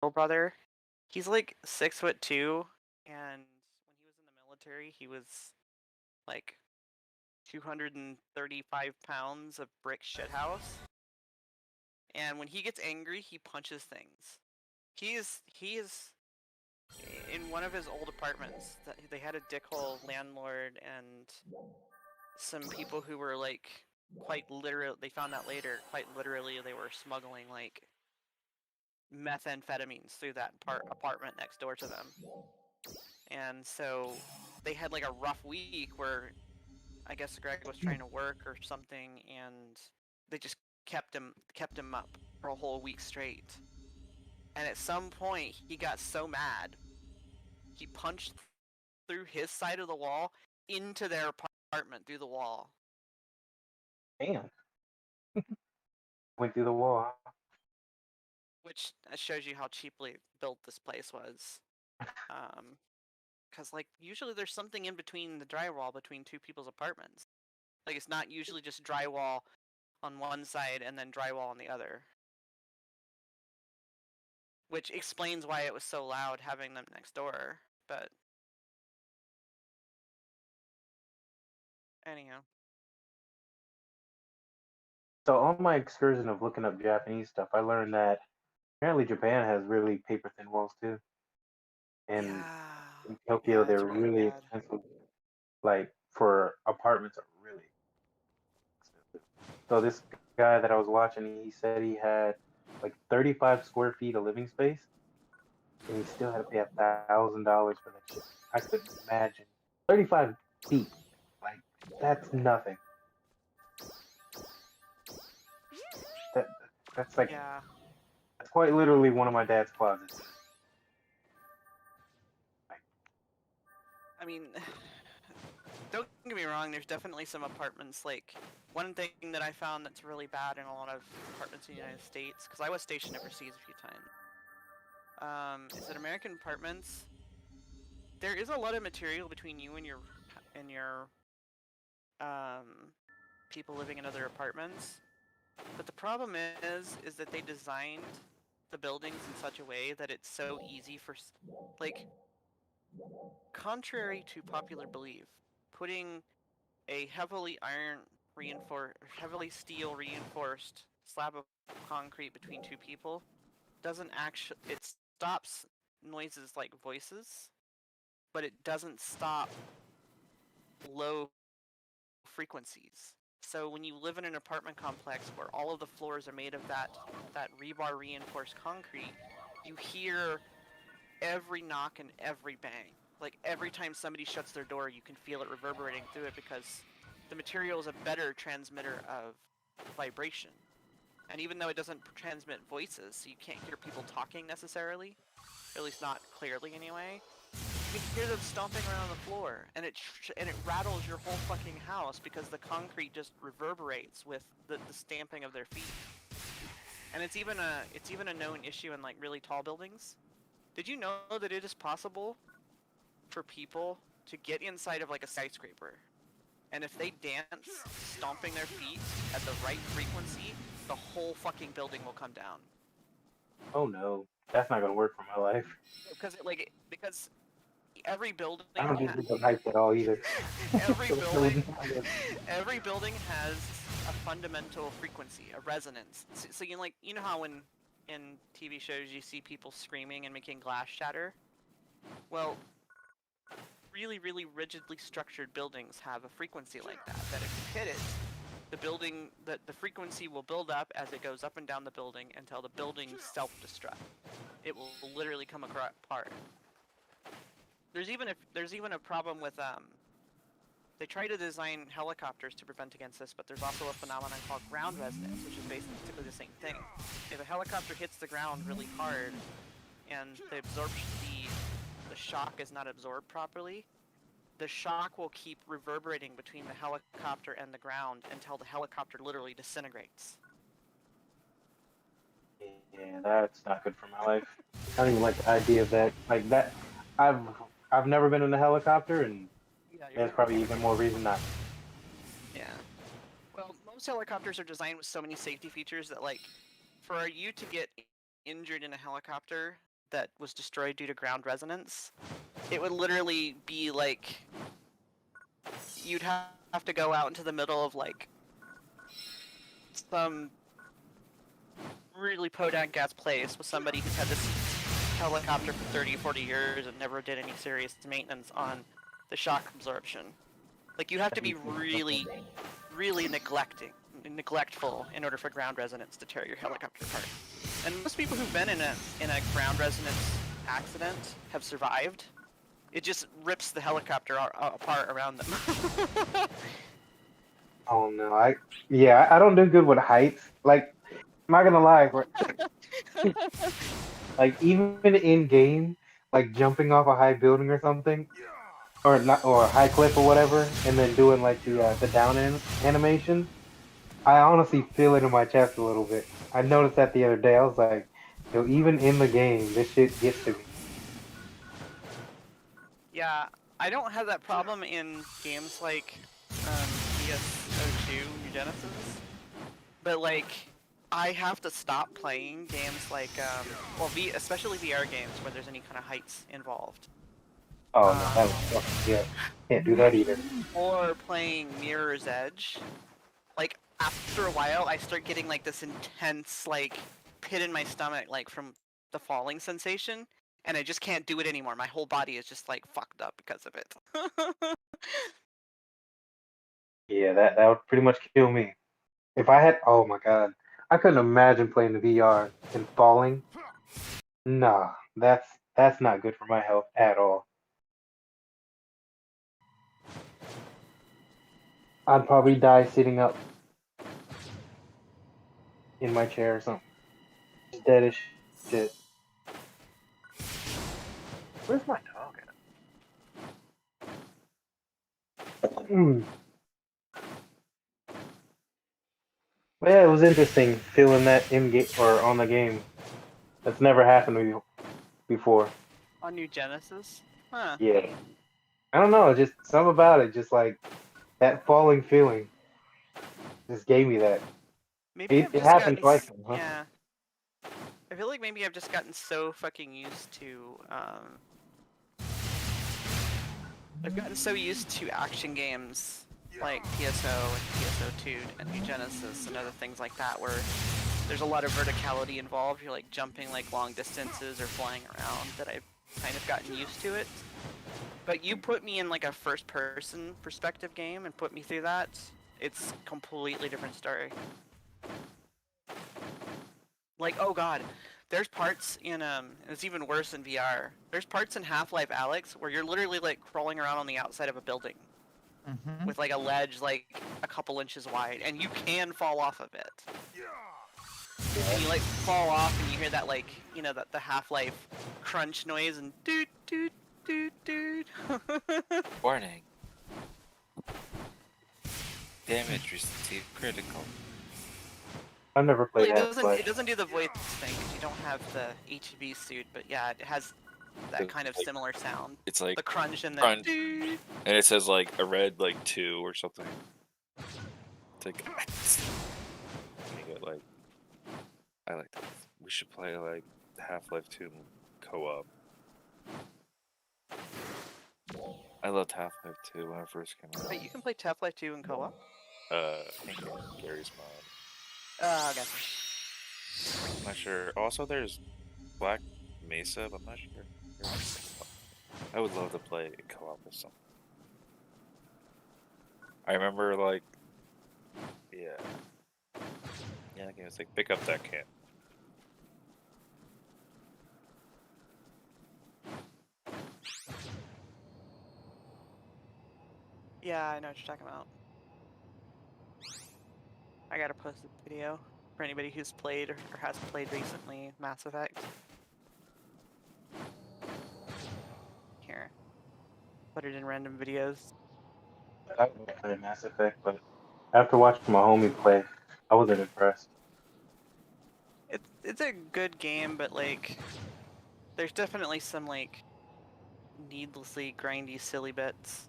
little brother. He's like 6'2", and when he was in the military, he was like 235 pounds of brick shithouse. And when he gets angry, he punches things. He is in one of his old apartments. They had a dickhole landlord and some people who were like quite literally. They found out later. Quite literally, they were smuggling like methamphetamines through that apartment next door to them. And so they had like a rough week where I guess Greg was trying to work or something, and they just kept him up for a whole week straight. And at some point, he got so mad, he punched through his side of the wall into their apartment through the wall. Damn. Went through the wall. Which shows you how cheaply built this place was. Because like usually there's something in between the drywall between two people's apartments. Like it's not usually just drywall on one side and then drywall on the other. Which explains why it was so loud having them next door. But anyhow. So on my excursion of looking up Japanese stuff, I learned that apparently Japan has really paper thin walls too. And in Tokyo, it's they're really really bad. expensive. Like for apartments are really expensive. So this guy that I was watching, he said he had like 35 square feet of living space, and he still had to pay $1,000 for that shit. I couldn't imagine 35 feet. Like that's nothing. That that's like that's quite literally one of my dad's closets. I mean, don't get me wrong, there's definitely some apartments, like, one thing that I found that's really bad in a lot of apartments in the United States, because I was stationed overseas a few times, is that American apartments, there is a lot of material between you and your people living in other apartments, but the problem is that they designed the buildings in such a way that it's so easy for, like, contrary to popular belief, putting a heavily steel reinforced slab of concrete between two people doesn't actually, it stops noises like voices, but it doesn't stop low frequencies. So when you live in an apartment complex where all of the floors are made of that rebar reinforced concrete, you hear every knock and every bang. Like every time somebody shuts their door, you can feel it reverberating through it because the material is a better transmitter of vibration. And even though it doesn't transmit voices, so you can't hear people talking necessarily, or at least not clearly anyway, you can hear them stomping around on the floor, and it rattles your whole fucking house because the concrete just reverberates with the stamping of their feet. And it's even a known issue in like really tall buildings. Did you know that it is possible for people to get inside of like a skyscraper, and if they dance stomping their feet at the right frequency, the whole fucking building will come down? Oh no, that's not gonna work for my life. Because every building I don't get the hype at all either. every building has a fundamental frequency, a resonance. So you know how in TV shows you see people screaming and making glass shatter? Well, really, really rigidly structured buildings have a frequency like that. That if you hit it, the frequency will build up as it goes up and down the building until the building self-destruct. It will literally come apart. There's even a problem with they try to design helicopters to prevent against this, but there's also a phenomenon called ground resonance, which is basically the same thing. If a helicopter hits the ground really hard and the shock is not absorbed properly, the shock will keep reverberating between the helicopter and the ground until the helicopter literally disintegrates. Yeah, that's not good for my life. I don't even like the idea of that. Like that, I've never been in a helicopter, and there's probably even more reason not. Yeah. Well, most helicopters are designed with so many safety features that, like, for you to get injured in a helicopter, that was destroyed due to ground resonance, it would literally be like you'd have to go out into the middle of like some really podunk gas place with somebody who's had this helicopter for 30, 40 years and never did any serious maintenance on the shock absorption. Like you have to be really, really neglectful in order for ground resonance to tear your helicopter apart. And most people who've been in a ground resonance accident have survived. It just rips the helicopter apart around them. Oh no, I don't do good with heights. Like, I'm not gonna lie, like even in game, like jumping off a high building or something, or not, or a high cliff or whatever, and then doing like the down animation. I honestly feel it in my chest a little bit. I noticed that the other day. I was like, yo, even in the game, this shit gets to me. Yeah, I don't have that problem in games like PSO2 New Genesis, but like I have to stop playing games like especially VR games where there's any kind of heights involved. Oh no, that was yeah, can't do that either. Or playing Mirror's Edge. Like after a while, I start getting like this intense like pit in my stomach, like from the falling sensation, and I just can't do it anymore. My whole body is just like fucked up because of it. Yeah, that would pretty much kill me. If I had, oh my god, I couldn't imagine playing the VR and falling. Nah, that's not good for my health at all. I'd probably die sitting up in my chair or something. Just dead as shit. Where's my dog at? But yeah, it was interesting feeling that in game or on the game. That's never happened to me before. On New Genesis? Huh. Yeah. I don't know, just something about it, just like that falling feeling just gave me that. Maybe It, I've it just happened gotten twice, huh? yeah. I feel like maybe I've just gotten so fucking used to I've gotten so used to action games like PSO and PSO2 and New Genesis and other things like that where there's a lot of verticality involved. You're like jumping like long distances or flying around that I've kind of gotten used to it. But you put me in like a first person perspective game and put me through that, it's completely different story. Like, oh god, there's parts in it's even worse in VR. There's parts in Half-Life Alyx where you're literally like crawling around on the outside of a building with like a ledge like a couple inches wide, and you can fall off of it. And you like fall off, and you hear that like the Half-Life crunch noise and doot doot doot doot. Warning. Damage received critical. I've never Well, played it doesn't do the voice thing because you don't have the HV suit, but yeah, it has that kind of similar sound. It's like The crunch and the crunch. doot. And it says like a red like 2 or something. It's like you get like I like that. We should play like Half-Life 2 co-op. I loved Half-Life 2 when it first came out. Wait, you can play Half-Life 2 in co-op? I think Gary's mod. Okay. I'm not sure. Also, there's Black Mesa, but I'm not sure. I would love to play co-op with someone. I remember, like, yeah, the game was like, pick up that can. Yeah, I know what you're talking about. I gotta post a video for anybody who's played or has played recently Mass Effect. Here. Put it in random videos. I would play Mass Effect, but after watching my homie play, I wasn't impressed. It's a good game, but like there's definitely some like needlessly grindy silly bits.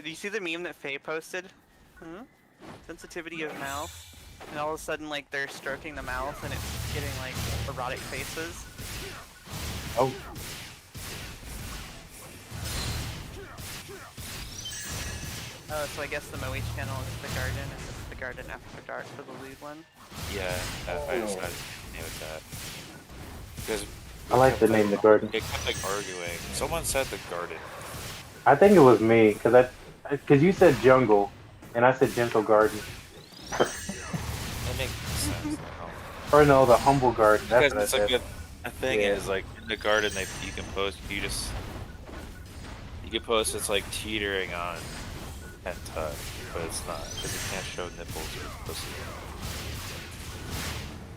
Do you see the meme that Faye posted? Sensitivity of mouth. and all of a sudden, like, they're stroking the mouth, and it's getting, like, erotic faces. Oh, Oh, so I guess the Moe channel is the garden, and this is the garden after dark for the lead one. Yeah, I decided to name it that. Because I like the name The Garden. it kept like arguing. Someone said the garden. I think it was me because you said jungle, and I said gentle garden. That makes sense. Or no, the humble garden. That's Because what I it's said. like a thing Yeah. is like in the garden you can post you can post it's like teetering on and touch, but it's not because you can't show nipples or pussy.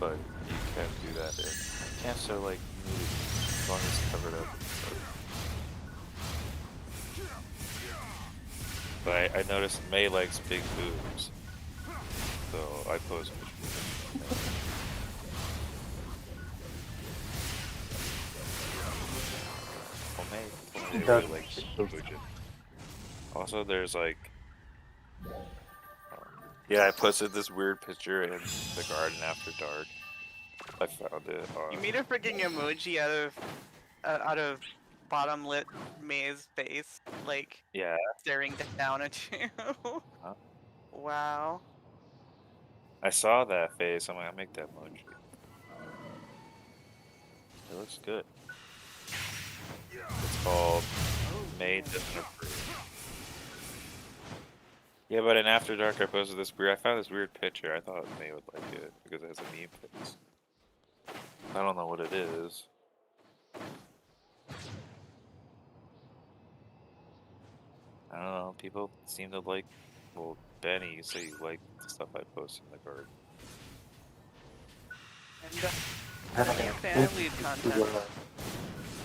But you can do that. You can't show like nudity as long as it's covered up. But I noticed May likes big boobs, so I post pictures. Well, May really likes boobs. Also, there's like, yeah, I posted this weird picture in the garden after dark. I found it on. You made a freaking emoji out of bottom lip May's face, like Yeah. staring down at you. Huh? Wow. I saw that face. I'm like, I'll make that emoji. It looks good. It's called May Doesn't Approve. Yeah, but in After Dark, I posted this weird. I found this weird picture. I thought May would like it because it has a meme face. I don't know what it is. I don't know. People seem to like. Well, Benny, you say you like the stuff I post in the garden. And fan lead content.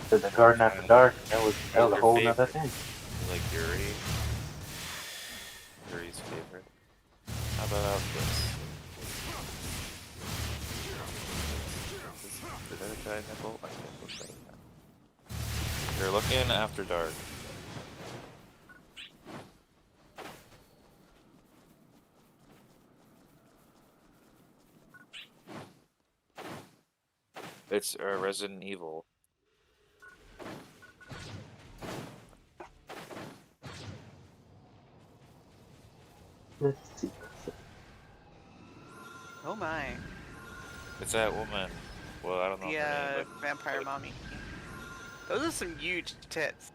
The garden after dark. That was a whole nother thing. You like Yuri? Yuri's favorite. How about this? Is that a giant nipple? I think it looks like that. You're looking After Dark. It's Resident Evil. Let's see. Oh my. It's that woman. Well, I don't know The her name, vampire mommy. Those are some huge tits.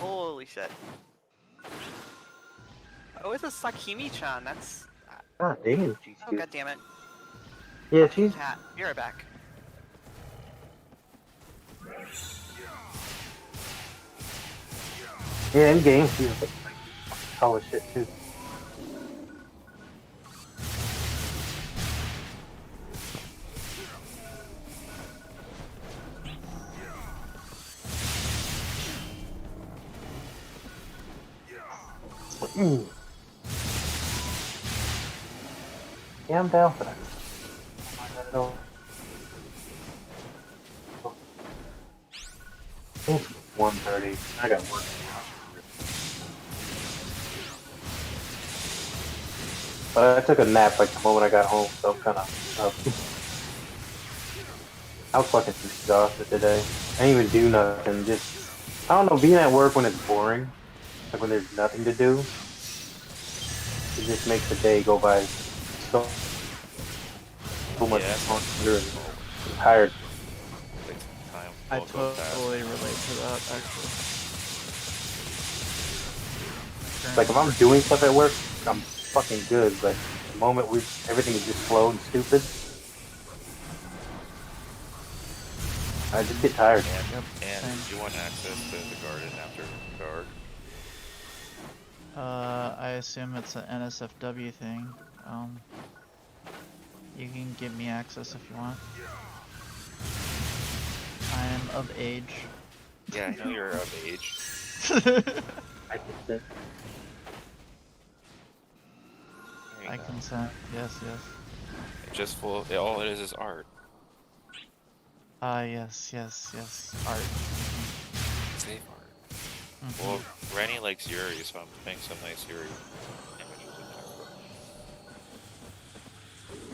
Holy shit. Oh, it's a Sakimi-chan. That's. God damn, she's Oh, cute. god damn it. Yeah, she's. Hat. Be right back. Yeah, in game, she's like tall as shit too. Mm. Yeah, I'm down for that. Not at all. It's 1:30. I got work. But I took a nap like the moment I got home, so I'm kind of I was fucking exhausted today. I didn't even do nothing. Just I don't know. Being at work when it's boring, like when there's nothing to do, it just makes the day go by so much Yeah. longer and I'm tired. Takes time. I Will go fast. totally relate to that, actually. Like if I'm doing stuff at work, I'm fucking good. But the moment everything is just slow and stupid, I just get tired. And Same. do you want access to the garden after dark? I assume it's an NSFW thing. You can give me access if you want. I am of age. Yeah, I know you're of age. I get that. There you I go. consent. Yes, yes. It's just full of, all it is art. Yes. Art. Safe art. Mhm. Well, Rennie likes Yuri, so I'm putting some nice Yuri images in there.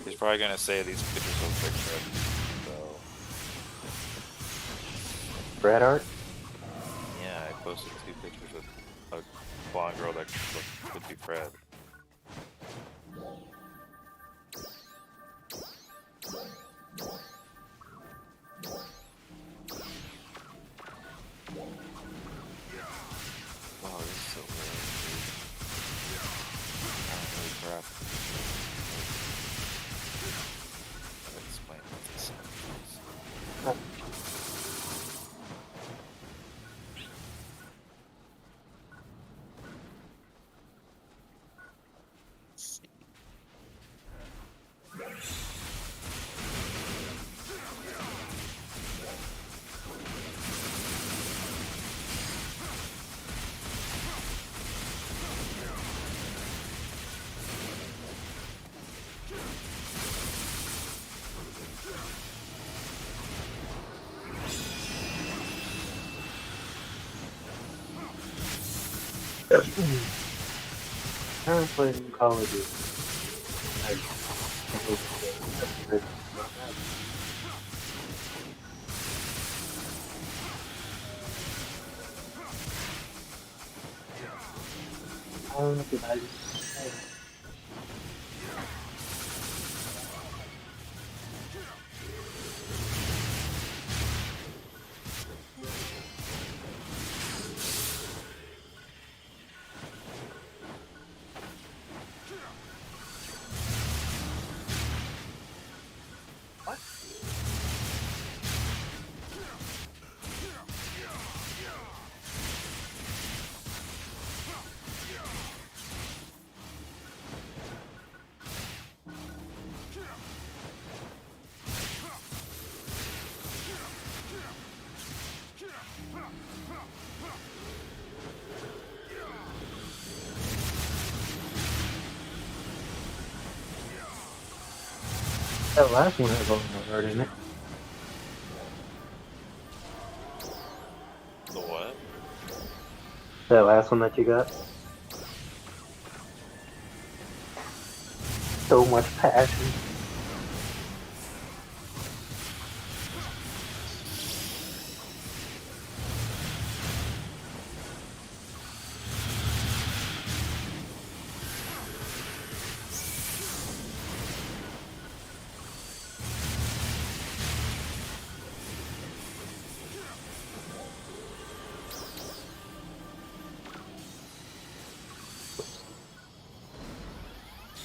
Because probably gonna say these pictures look like Fred. So Fred art? yeah, I posted 2 pictures with a blonde girl that could be Fred. Wow, this is so weird. Holy crap. I'll explain what this is. I'm playing Call of Duty. Did I just say? That last one has all the art in it. The what? That last one that you got. So much passion.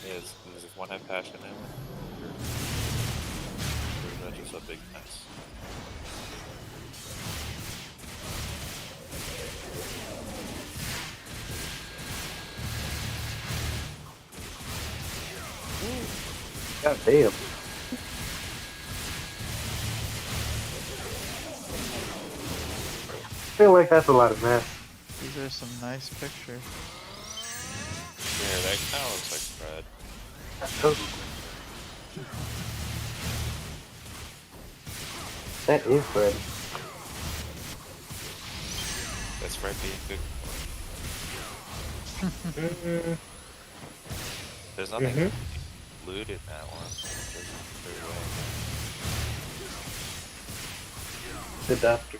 Does one have passion in it? Or is that just a big mess? God damn. I feel like that's a lot of mess. These are some nice pictures. Yeah, that kind of looks like Fred. That is Fred. That's Fred being good. There's nothing loot in that one. The doctor.